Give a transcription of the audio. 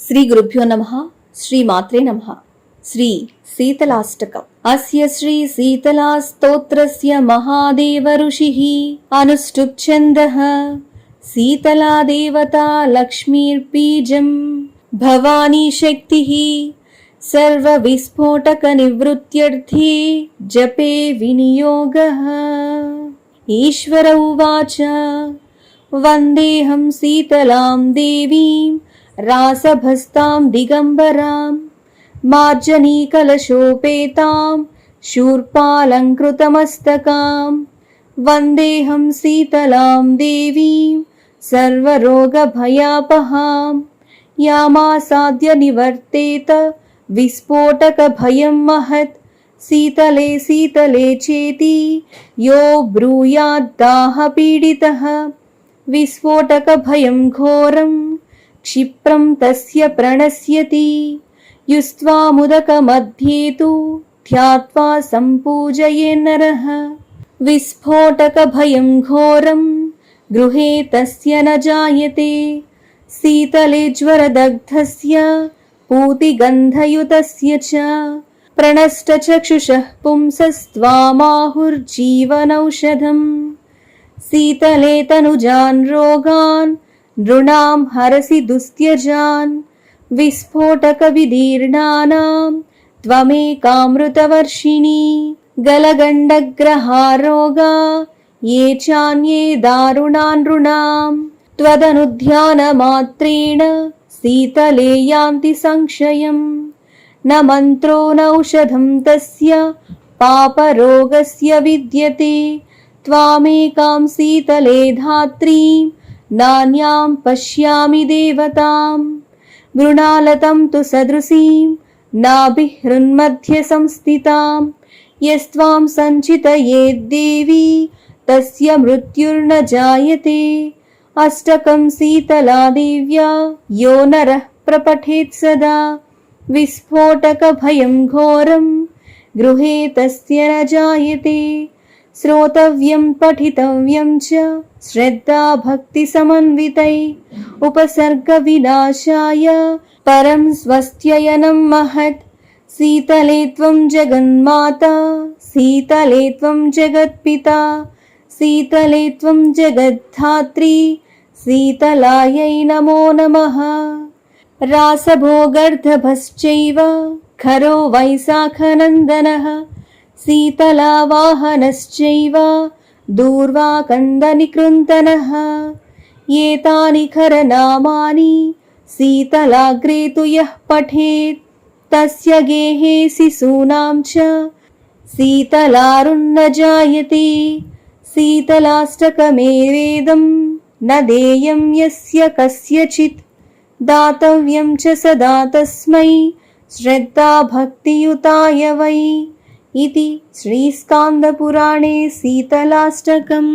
శ్రీ గురుభ్యో నమః. శ్రీ మాత్రే నమః. శ్రీ శీతలాష్టకం. అస్య శ్రీ శీతలా స్తోత్రస్య మహాదేవ ఋషిః అనుష్ఠుప్ ఛందః శీతలా దేవతా లక్ష్మీర్బీజం భవానీ శక్తిః సర్వ విస్ఫోటక నివృత్త్యర్థే జపే వినియోగః. ఈశ్వర ఉవాచ వందేహం శీతలాం దేవీం రాసభస్తాం దిగంబరాం మార్జనీకలశోపేతాం శూర్పాలంకృతమస్తకాం వందేహం శీతలాం దేవీం సర్వరోగభయాపహాం యామాసాద్య నివర్తేత విస్ఫోటకభయం మహత్. శీతలే శీతలే చేతి యో బ్రూయాద్దాహపీడితః విస్ఫోటకభయం ఘోరం క్షిప్రం తస్య ప్రణశ్యతి. యుస్త్వాముదకమధ్యే తు ధ్యాత్వా సంపూజయేన్నరః విస్ఫోటకభయం ఘోరం గృహే తస్య న జాయతే. శీతలే జ్వరదగ్ధస్య పూతిగంధయుతస్య చ ప్రణష్టచక్షుషః పుంసస్త్వామాహుర్జీవనౌషధం. శీతలే తనుజాన్ రోగాన్ నృణాం హరసి దుస్త్యజాన్ విస్ఫోటక విదీర్ణానాం త్వమేకామృతవర్షిణి. గలగండగ్రహారోగా ఏ చాన్యే దారుణా నృణాం త్వదనుధ్యానమాత్రేణ శీతలే యాంతి సంక్షయం. న మంత్రో నౌషధం తస్య పాపరోగస్య విద్యతే. త్వామేకాం శీతలే ధాత్రీం నాన్యాం పశ్యామి దేవతాం. మృణాలతం తు సదృశీం నాభిహృన్మధ్య సంస్థితాం. యస్త్వాం సంచితయేద్దేవి తస్య మృత్యుర్న జాయతే. అష్టకం శీతలా దేవ్యా యో నరః ప్రపఠేత్ సదా విస్ఫోటకభయం ఘోరం గృహే తస్య న జాయతే. శ్రోతవ్యం పఠితవ్యం చ శ్రద్ధా భక్తి సమన్వితై ఉపసర్గ వినాశాయ పరం స్వస్త్యయనం మహత్. శీతలే త్వం జగన్మాతా శీతలే త్వం జగత్పితా శీతలే త్వం జగద్ధాత్రీ శీతలాయై నమో నమః. రాసభోగర్ధభశ్చైవ ఖరో వైశాఖనందనః శీతలా వాహనశ్చైవ దూర్వాకందనికృन्तనః. ఏతాని ఖరనామాని శీతలాగ్రే తు యః పఠేత్ తస్య గేహే శిశూనాం చ శీతలారున్న జాయతే. శీతలాష్టకమేవేదం న దేయం యస్య కస్యచిత్ దాతవ్యం చ సదా తస్మై శ్రద్ధా భక్తియుతాయ వై. ఇది శ్రీస్కాందపురాణే శీతలాష్టకం.